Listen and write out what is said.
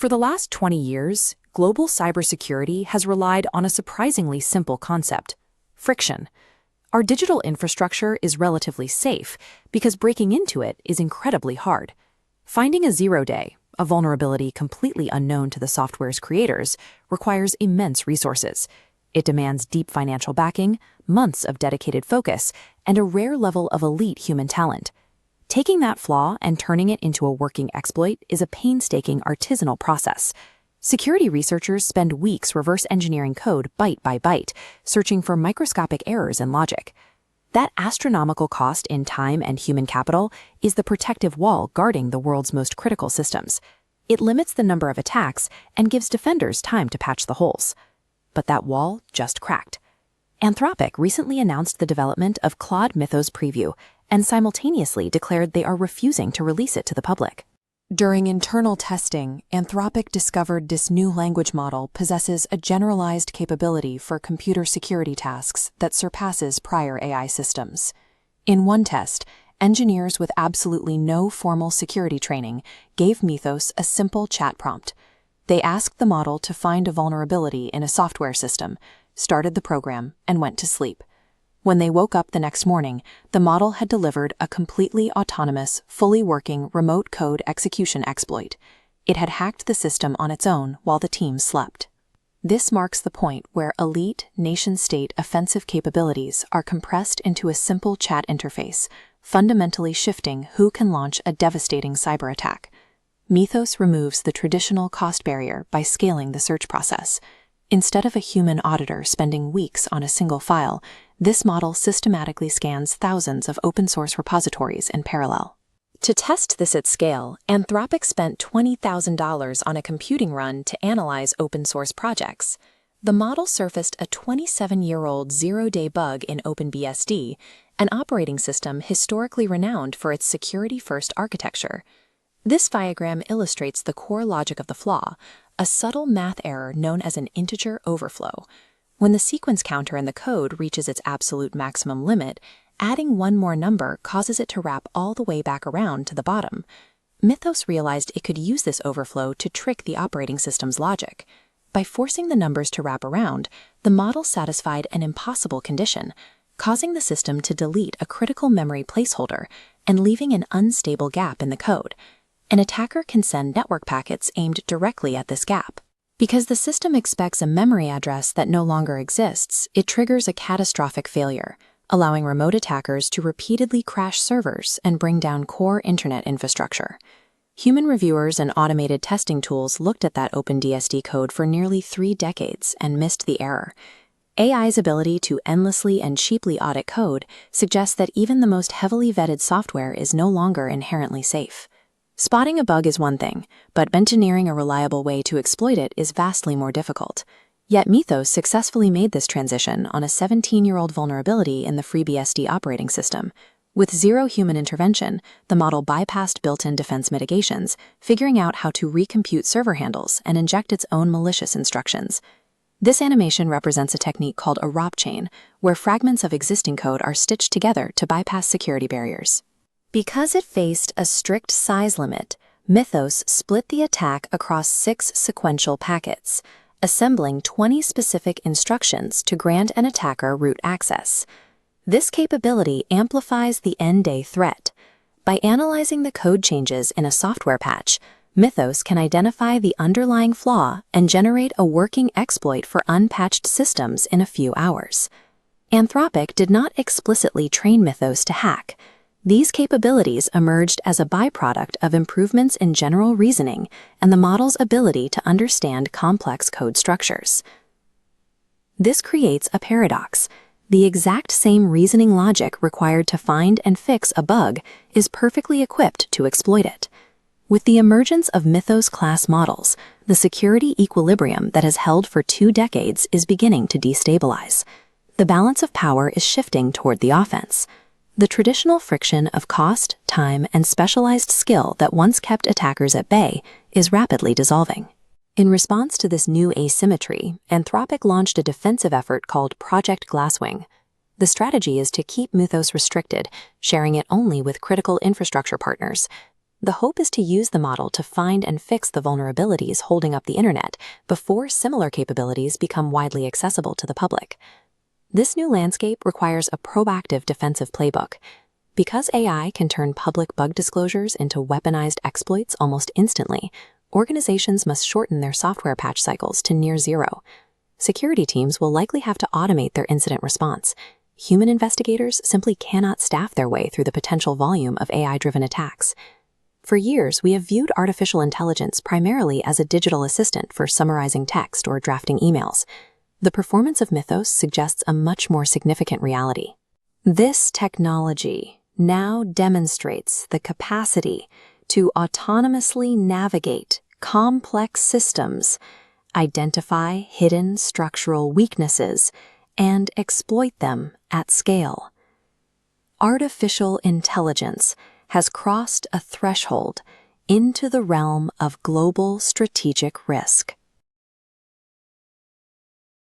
For the last 20 years, global cybersecurity has relied on a surprisingly simple concept: friction. Our digital infrastructure is relatively safe because breaking into it is incredibly hard. Finding a zero-day, a vulnerability completely unknown to the software's creators, requires immense resources. It demands deep financial backing, months of dedicated focus, and a rare level of elite human talent. Taking that flaw and turning it into a working exploit is a painstaking artisanal process. Security researchers spend weeks reverse engineering code byte by byte, searching for microscopic errors in logic. That astronomical cost in time and human capital is the protective wall guarding the world's most critical systems. It limits the number of attacks and gives defenders time to patch the holes. But that wall just cracked. Anthropic recently announced the development of Claude Mythos Preview and simultaneously declared they are refusing to release it to the public. During internal testing, Anthropic discovered this new language model possesses a generalized capability for computer security tasks that surpasses prior AI systems. In one test, engineers with absolutely no formal security training gave Mythos a simple chat prompt. They asked the model to find a vulnerability in a software system, started the program, and went to sleep. When they woke up the next morning, the model had delivered a completely autonomous, fully working remote code execution exploit. It had hacked the system on its own while the team slept. This marks the point where elite, nation-state offensive capabilities are compressed into a simple chat interface, fundamentally shifting who can launch a devastating cyber attack. Mythos removes the traditional cost barrier by scaling the search process. Instead of a human auditor spending weeks on a single file, this model systematically scans thousands of open-source repositories in parallel. To test this at scale, Anthropic spent $20,000 on a computing run to analyze open-source projects. The model surfaced a 27-year-old zero-day bug in OpenBSD, an operating system historically renowned for its security-first architecture. This diagram illustrates the core logic of the flaw, a subtle math error known as an integer overflow. When the sequence counter in the code reaches its absolute maximum limit, adding one more number causes it to wrap all the way back around to the bottom. Mythos realized it could use this overflow to trick the operating system's logic. By forcing the numbers to wrap around, the model satisfied an impossible condition, causing the system to delete a critical memory placeholder and leaving an unstable gap in the code. An attacker can send network packets aimed directly at this gap. Because the system expects a memory address that no longer exists, it triggers a catastrophic failure, allowing remote attackers to repeatedly crash servers and bring down core internet infrastructure. Human reviewers and automated testing tools looked at that OpenBSD code for nearly 3 decades and missed the error. AI's ability to endlessly and cheaply audit code suggests that even the most heavily vetted software is no longer inherently safe. Spotting a bug is one thing, but engineering a reliable way to exploit it is vastly more difficult. Yet Mythos successfully made this transition on a 17-year-old vulnerability in the FreeBSD operating system. With zero human intervention, the model bypassed built-in defense mitigations, figuring out how to recompute server handles and inject its own malicious instructions. This animation represents a technique called a ROP chain, where fragments of existing code are stitched together to bypass security barriers. Because it faced a strict size limit, Mythos split the attack across 6 sequential packets, assembling 20 specific instructions to grant an attacker root access. This capability amplifies the end-day threat. By analyzing the code changes in a software patch, Mythos can identify the underlying flaw and generate a working exploit for unpatched systems in a few hours. Anthropic did not explicitly train Mythos to hack. These capabilities emerged as a byproduct of improvements in general reasoning and the model's ability to understand complex code structures. This creates a paradox. The exact same reasoning logic required to find and fix a bug is perfectly equipped to exploit it. With the emergence of Mythos-class models, the security equilibrium that has held for 2 decades is beginning to destabilize. The balance of power is shifting toward the offense. The traditional friction of cost, time, and specialized skill that once kept attackers at bay is rapidly dissolving. In response to this new asymmetry, Anthropic launched a defensive effort called Project Glasswing. The strategy is to keep Mythos restricted, sharing it only with critical infrastructure partners. The hope is to use the model to find and fix the vulnerabilities holding up the internet before similar capabilities become widely accessible to the public. This new landscape requires a proactive defensive playbook. Because AI can turn public bug disclosures into weaponized exploits almost instantly, organizations must shorten their software patch cycles to near zero. Security teams will likely have to automate their incident response. Human investigators simply cannot staff their way through the potential volume of AI-driven attacks. For years, we have viewed artificial intelligence primarily as a digital assistant for summarizing text or drafting emails. The performance of Mythos suggests a much more significant reality. This technology now demonstrates the capacity to autonomously navigate complex systems, identify hidden structural weaknesses, and exploit them at scale. Artificial intelligence has crossed a threshold into the realm of global strategic risk.